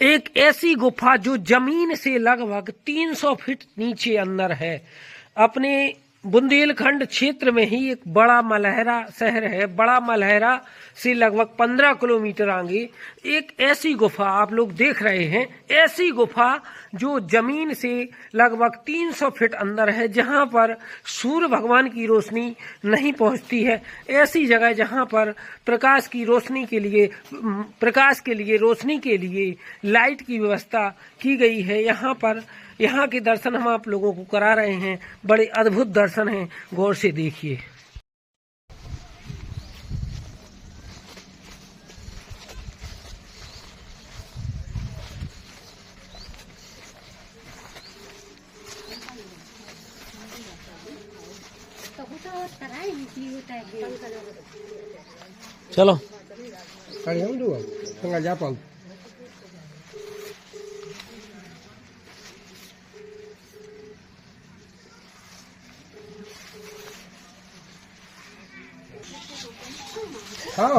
एक ऐसी गुफा जो जमीन से लगभग 300 फीट नीचे अंदर है। अपने बुंदेलखंड क्षेत्र में ही एक बड़ा मलहरा शहर है। बड़ा मलहरा से लगभग 15 किलोमीटर आगे एक ऐसी गुफा आप लोग देख रहे हैं। ऐसी गुफा जो जमीन से लगभग 300 फीट अंदर है, जहां पर सूर्य भगवान की रोशनी नहीं पहुंचती है। ऐसी जगह जहां पर प्रकाश की रोशनी के लिए रोशनी के लिए लाइट की व्यवस्था की गई है। यहाँ के दर्शन हम आप लोगों को करा रहे हैं। बड़े अद्भुत दर्शन हैं, गौर से देखिए। चलो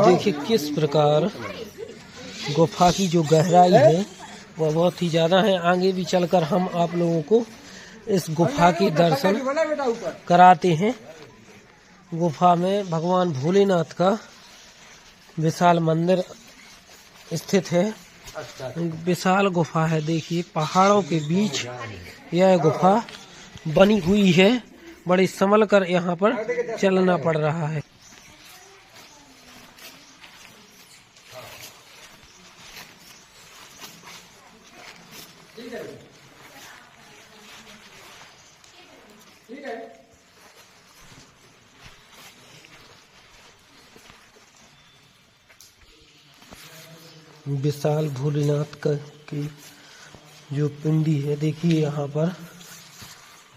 देखिए किस प्रकार गुफा की जो गहराई है वह बहुत ही ज्यादा है। आगे भी चलकर हम आप लोगों को इस गुफा के दर्शन कराते हैं। गुफा में भगवान भोलेनाथ का विशाल मंदिर स्थित है। विशाल गुफा है। देखिए पहाड़ों के बीच यह गुफा बनी हुई है। बड़े संभल कर यहाँ पर चलना पड़ रहा है। विशाल भोलेनाथ का की जो पिंडी है, देखिए यहाँ पर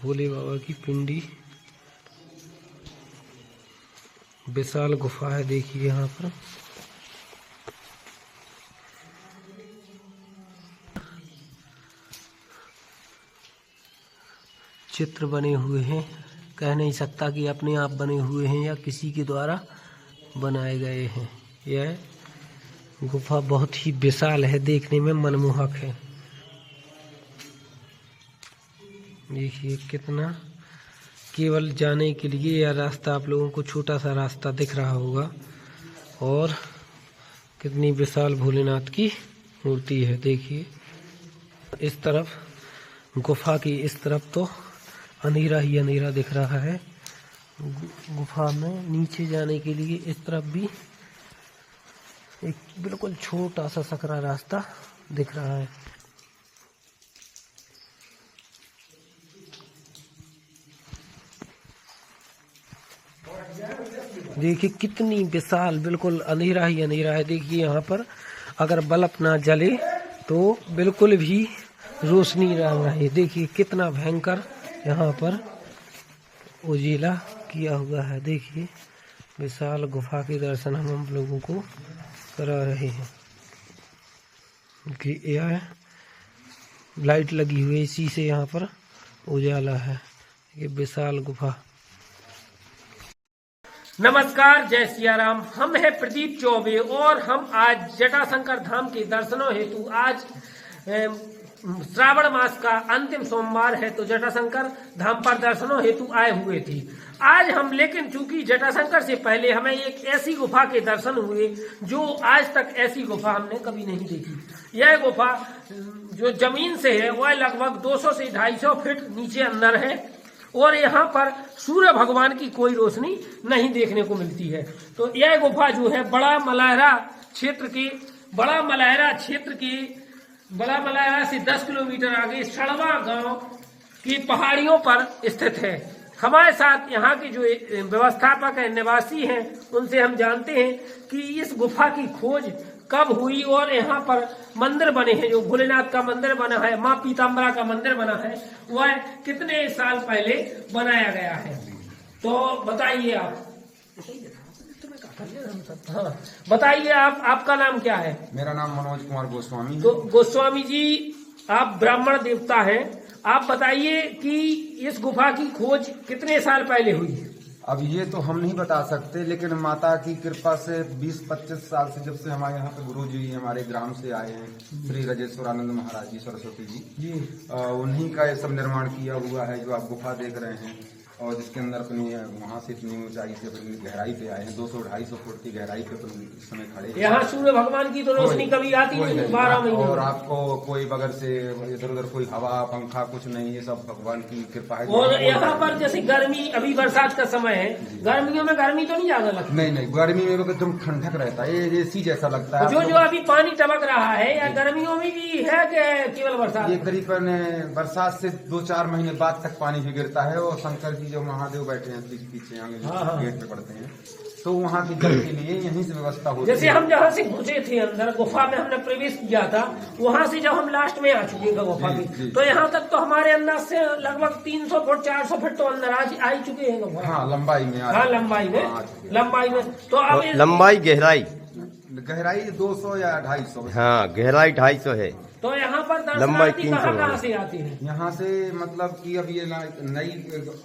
भोले बाबा की पिंडी। विशाल गुफा है, देखिए यहाँ पर। चित्र बने हुए हैं। कह नहीं सकता कि अपने आप बने हुए हैं या किसी के द्वारा बनाए गए हैं। यह गुफा बहुत ही विशाल है, देखने में मनमोहक है। देखिए कितना, केवल जाने के लिए यह रास्ता आप लोगों को छोटा सा रास्ता दिख रहा होगा। और कितनी विशाल भोलेनाथ की मूर्ति है। देखिए इस तरफ गुफा की इस तरफ तो अंधेरा ही अंधेरा दिख रहा है। गुफा में नीचे जाने के लिए इस तरफ भी एक बिल्कुल छोटा सा सकरा रास्ता दिख रहा है। देखिए कितनी विशाल, बिल्कुल अंधेरा ही अंधेरा है। देखिए यहाँ पर अगर बल्ब ना जले तो बिल्कुल भी रोशनी ना रहे। देखिए कितना भयंकर यहाँ पर उजीला किया हुआ है। देखिए विशाल गुफा के दर्शन हम लोगों को करा रहे हैं कि यह लाइट लगी हुई, इसी से यहाँ पर उजाला है। ये विशाल गुफा। नमस्कार, जय सिया राम। हम है प्रदीप चौबे और हम आज जटाशंकर धाम के दर्शनों हेतु, आज श्रावण मास का अंतिम सोमवार है, तो जटाशंकर धाम पर दर्शनों हेतु आए हुए थे आज हम। लेकिन चूंकि जटाशंकर से पहले हमें एक ऐसी गुफा के दर्शन हुए जो आज तक ऐसी गुफा हमने कभी नहीं देखी। यह गुफा जो जमीन से है वह लगभग 200 से 250 फीट नीचे अंदर है और यहाँ पर सूर्य भगवान की कोई रोशनी नहीं देखने को मिलती है। तो यह गुफा जो है बड़ा मलहरा से 10 किलोमीटर आगे सड़वा गांव की पहाड़ियों पर स्थित है। हमारे साथ यहाँ के जो व्यवस्थापक है, निवासी हैं, उनसे हम जानते हैं कि इस गुफा की खोज कब हुई और यहाँ पर मंदिर बने हैं, जो भोलेनाथ का मंदिर बना है, माँ पीताम्बरा का मंदिर बना है, वह कितने साल पहले बनाया गया है। तो बताइए आप। हाँ बताइए, आपका नाम क्या है? मेरा नाम मनोज कुमार गोस्वामी। तो गोस्वामी जी, आप ब्राह्मण देवता हैं। आप बताइए कि इस गुफा की खोज कितने साल पहले हुई? अब ये तो हम नहीं बता सकते, लेकिन माता की कृपा से 20-25 साल से जब से हमारे यहाँ पे गुरु जी हमारे ग्राम से आए हैं, श्री राजेश्वरानंद महाराज जी, सरस्वती जी, उन्हीं का ये सब निर्माण किया हुआ है। जो आप गुफा देख रहे हैं और जिसके अंदर अपनी वहाँ से इतनी ऊंचाई से अपनी गहराई पे आए हैं, 200-250 फुट की गहराई पे अपन इस समय खड़े हैं। यहाँ सूर्य भगवान की तो रोशनी कभी आती नहीं 12 महीने। और आपको कोई बगल से इधर उधर कोई हवा पंखा कुछ नहीं, ये सब भगवान की कृपा है। और यहाँ पर जैसे गर्मी, अभी बरसात का समय है, गर्मियों में गर्मी तो नहीं ज्यादा लगती? नहीं, गर्मी में एकदम ठंडक रहता है, ये एसी जैसा लगता है। जो अभी पानी टपक रहा है, या गर्मियों में भी है कि केवल बरसात? ये करीबन बरसात से 2-4 महीने बाद तक पानी भी गिरता है। और शंकर जी जो महादेव बैठे हैं पीछे आगे गेट पे पड़ते हैं, तो वहाँ की जल के लिए यहीं से व्यवस्था होती है। जैसे हम जहाँ से घुसे थे अंदर गुफा में, हमने प्रवेश किया था, वहाँ से जब हम लास्ट में आ चुके थे गुफा की, तो यहाँ तक तो हमारे अंदाज से लगभग 300 फुट 400 फुट तो अंदर आ ही चुके हैं गुफा। हाँ, लंबाई में। हाँ, लंबाई में। तो अब लंबाई गहराई 200 या 250। हाँ, गहराई 250 है। तो यहाँ पर लंबाई दर्शनार्थी 300 कहाँ से आते हैं? यहाँ से मतलब कि अब ये नई,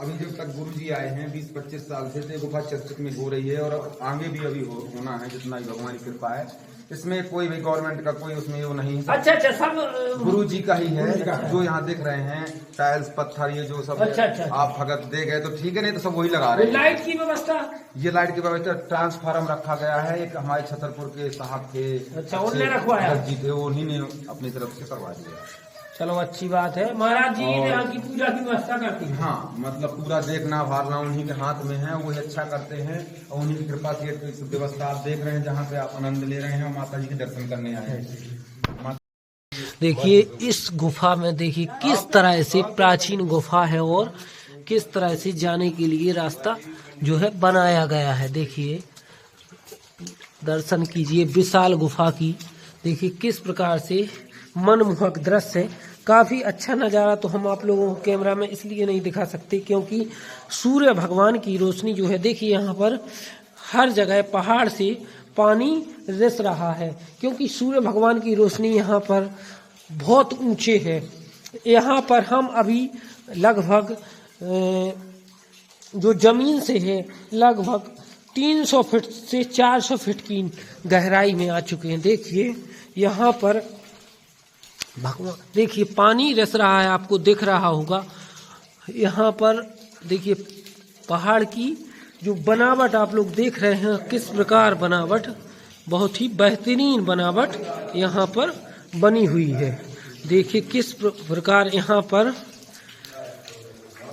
अभी जब तक गुरु जी आए हैं 20-25 साल से, तो गुफा चर्चित में हो रही है और आगे भी अभी होना है, जितना भगवान की कृपा है। इसमें कोई भी गवर्नमेंट का कोई उसमें वो नहीं है। अच्छा, सब गुरु जी का ही है। जो यहाँ देख रहे हैं टाइल्स पत्थर, ये जो सब अच्छा। आप भगत दे गए तो ठीक है, नहीं तो सब वही लगा रहे हैं। लाइट की व्यवस्था? ये लाइट की व्यवस्था ट्रांसफार्मर रखा गया है। एक हमारे छतरपुर के साहब थे, अच्छा, उन्होंने रखवाया जी थे, उन्हीं ने अपनी तरफ से करवा दिया। चलो, अच्छी बात है। महाराज जी यहाँ की पूजा की व्यवस्था करती है? हाँ, मतलब पूरा देखना भारना उन्हीं के हाथ में है, वही अच्छा करते हैं। और उन्हीं की कृपा से व्यवस्था आप देख रहे हैं, जहाँ पे आप आनंद ले रहे हैं, माता जी के दर्शन करने आए हैं। देखिए इस गुफा में, देखिए किस तरह से प्राचीन गुफा है और किस तरह से जाने के लिए रास्ता जो है बनाया गया है। देखिए, दर्शन कीजिए विशाल गुफा की। देखिए किस प्रकार से मनमोहक दृश्य है। काफी अच्छा नज़ारा तो हम आप लोगों को कैमरा में इसलिए नहीं दिखा सकते क्योंकि सूर्य भगवान की रोशनी जो है, देखिए यहाँ पर हर जगह पहाड़ से पानी रिस रहा है, क्योंकि सूर्य भगवान की रोशनी यहाँ पर बहुत ऊंचे है। यहाँ पर हम अभी लगभग जो जमीन से है लगभग 300 फीट से 400 फीट की गहराई में आ चुके हैं। देखिए यहाँ पर भगवान, देखिए पानी रिस रहा है, आपको दिख रहा होगा। यहाँ पर देखिए पहाड़ की जो बनावट आप लोग देख रहे हैं, किस प्रकार बनावट, बहुत ही बेहतरीन बनावट यहाँ पर बनी हुई है। देखिए किस प्रकार यहाँ पर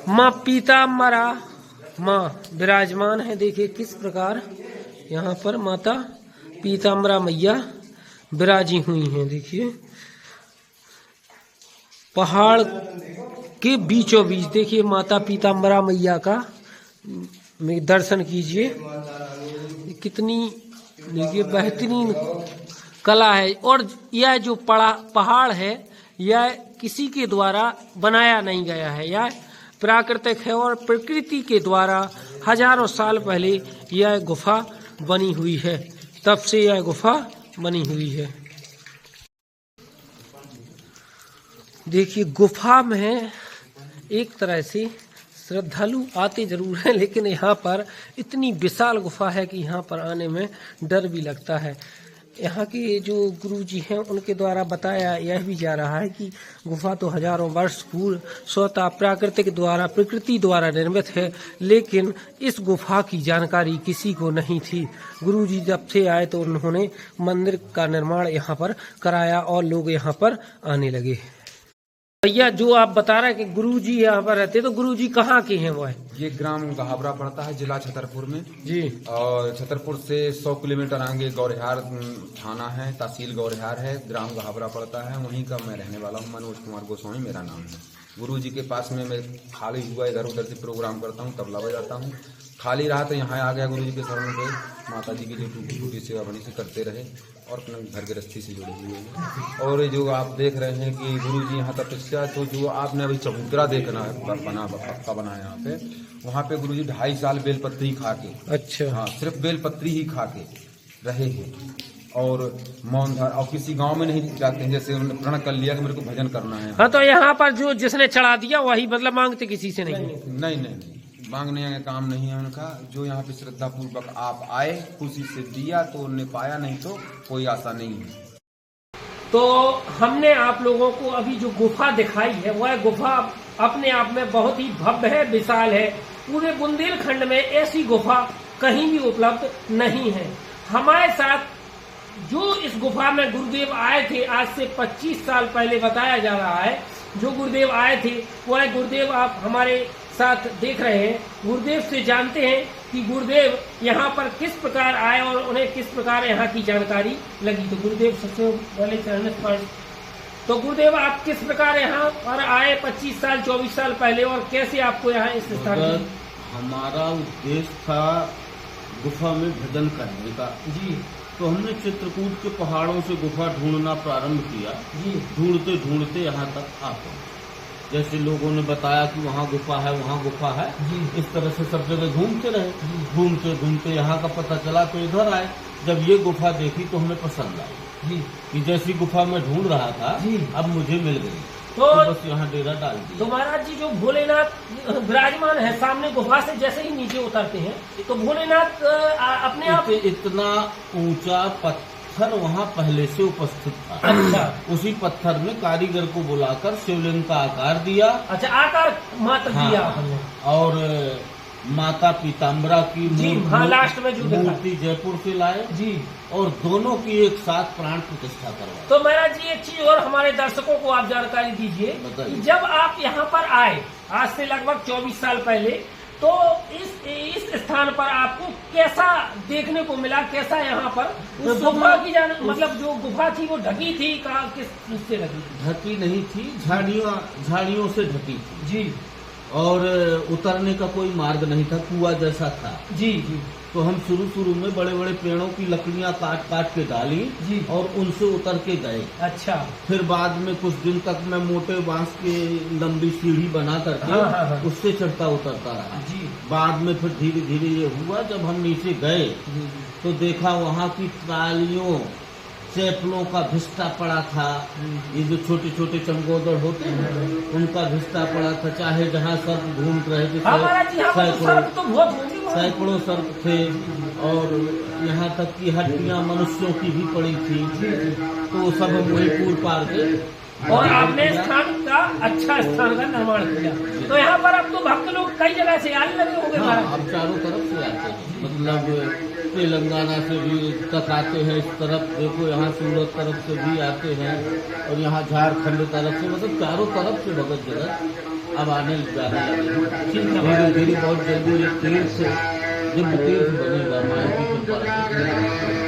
माँ पीताम्बरा माँ विराजमान है। देखिए किस प्रकार यहाँ पर माता पीताम्बरा मैया विराजी हुई हैं। देखिए पहाड़ के बीचों बीच देखिए माता पीताम्बरा मैया का में दर्शन कीजिए। कितनी देखिए बेहतरीन कला है। और यह जो पहाड़ है यह किसी के द्वारा बनाया नहीं गया है, यह प्राकृतिक है और प्रकृति के द्वारा हजारों साल पहले यह गुफा बनी हुई है। तब से यह गुफा बनी हुई है। देखिए गुफा में एक तरह से श्रद्धालु आते जरूर हैं, लेकिन यहाँ पर इतनी विशाल गुफा है कि यहाँ पर आने में डर भी लगता है। यहाँ के जो गुरु जी हैं उनके द्वारा बताया यह भी जा रहा है कि गुफा तो हजारों वर्ष पूर्व स्वतः प्रकृति द्वारा निर्मित है, लेकिन इस गुफा की जानकारी किसी को नहीं थी। गुरु जी जब से आए तो उन्होंने मंदिर का निर्माण यहाँ पर कराया और लोग यहाँ पर आने लगे। भैया जो आप बता रहे हैं कि गुरुजी यहाँ पर रहते, तो गुरुजी कहाँ के हैं? वो है ये ग्राम गहावरा पड़ता है, जिला छतरपुर में जी। और छतरपुर से 100 किलोमीटर आगे गौरिहार थाना है, तहसील गौरिहार है, ग्राम गहावरा पड़ता है। वहीं का मैं रहने वाला हूँ। मनोज कुमार गोस्वामी मेरा नाम है। गुरु जी के पास में मैं खाली हुआ इधर उधर से प्रोग्राम करता हूँ, तबला बजाता हूँ। खाली रहा तो यहाँ आ गया गुरु जी के शरण पे। माता जी की जो टूटी सेवा बनी से करते रहे और अपने घर गृहस्थी से जुड़े हुए हैं। और जो आप देख रहे हैं कि गुरु जी यहाँ तपस्या, तो जो आपने अभी चबूतरा देखना बना पक्का बना यहाँ पे, वहाँ पे गुरु जी 2.5 साल बेलपत्री खा के, अच्छा हाँ सिर्फ बेलपत्री ही खा के रहे हैं और मौन, और किसी गांव में नहीं जाते हैं। जैसे उन्होंने प्रण कर लिया कि मेरे को भजन करना है। हाँ, तो यहाँ पर जो जिसने चढ़ा दिया वही मतलब मांगते किसी से नहीं? नहीं, मांगने का काम नहीं है उनका। जो यहाँ पे श्रद्धा पूर्वक आप आए, खुशी से दिया तो उन्हें पाया, नहीं तो कोई आशा नहीं है। तो हमने आप लोगों को अभी जो गुफा दिखाई है वह गुफा अपने आप में बहुत ही भव्य है, विशाल है। पूरे बुंदेलखंड में ऐसी गुफा कहीं भी उपलब्ध नहीं है। हमारे साथ जो इस गुफा में गुरुदेव आए थे, आज से 25 साल पहले बताया जा रहा है, जो गुरुदेव आए थे वह गुरुदेव आप हमारे साथ देख रहे हैं। गुरुदेव से जानते हैं कि गुरुदेव यहाँ पर किस प्रकार आए और उन्हें किस प्रकार यहाँ की जानकारी लगी। तो गुरुदेव सबसे पहले चरण स्पर्श। तो गुरुदेव आप किस प्रकार यहाँ पर आए 25 साल 24 साल पहले, और कैसे आपको यहाँ इस स्थान की? हमारा उद्देश्य था गुफा में भजन करने का जी तो हमने चित्रकूट के पहाड़ों से गुफा ढूंढना प्रारंभ किया। जी ढूंढते ढूंढते यहाँ तक आ पहुंचे। जैसे लोगों ने बताया कि वहाँ गुफा है, वहाँ गुफा है, जी इस तरह से सब जगह घूमते रहे। घूमते घूमते यहाँ का पता चला तो इधर आए। जब ये गुफा देखी तो हमें पसंद आई जी कि जैसी गुफा में ढूंढ रहा था जी। अब मुझे मिल गई, तो बस यहाँ डेरा डाल दिया। तो महाराज जी जो भोलेनाथ विराजमान है सामने गुफा से जैसे ही नीचे उतरते हैं तो भोलेनाथ अपने आप इतना ऊंचा पत्थर वहाँ पहले से उपस्थित था। अच्छा उसी पत्थर में कारीगर को बुलाकर शिवलिंग का आकार दिया। अच्छा आकार मात्र दिया हमने। और माता पीताम्बरा की जी हाँ लास्ट में जो देखा मूर्ति जयपुर से लाए जी, और दोनों की एक साथ प्राण प्रतिष्ठा करवाई। तो महाराज जी एक चीज और हमारे दर्शकों को आप जानकारी दीजिए बताइए। कि जब आप यहाँ पर आए आज से लगभग 24 साल पहले, तो इस स्थान पर आपको कैसा देखने को मिला? कैसा यहाँ पर गुफा की मतलब जो गुफा थी वो ढकी थी, कहाँ किस चीज से ढकी थी? ढकी नहीं थी, झाड़ियों से ढकी थी जी और उतरने का कोई मार्ग नहीं था, कुआं जैसा था। जी जी तो हम शुरू में बड़े बड़े पेड़ों की लकड़ियां काट काट के डाली जी और उनसे उतर के गए। अच्छा फिर बाद में कुछ दिन तक मैं मोटे बांस की लंबी सीढ़ी बना करके हाँ। उससे चढ़ता उतरता रहा। जी बाद में फिर धीरे धीरे ये हुआ, जब हम नीचे गए तो देखा वहाँ की ट्रालियों चैपलों का भिस्टा पड़ा था। ये जो छोटे छोटे चमगोदड़ होते हैं उनका भिस्टा पड़ा था। चाहे जहाँ सर्प घूम रहे थे, सैकड़ों सर्प थे और यहाँ तक कि हड्डियां मनुष्यों की भी पड़ी थी। तो सब हम वही पूर पार के और आपने स्थान का अच्छा स्थान का निर्माण किया। तो यहाँ पर अब तो भक्त लोग कई जगह से आने लगे होंगे। हाँ, अब चारों तरफ से आते हैं, मतलब तेलंगाना से भी तक आते हैं। इस तरफ देखो, यहाँ सूरत तरफ से भी आते हैं और यहाँ झारखंड तरफ से, मतलब चारों तरफ से भगत जगत अब आने जाने लगे। धीरे धीरे बहुत जल्दी ये तीर्थ दिव्य तीर्थ बनेगा माया की कृपा से।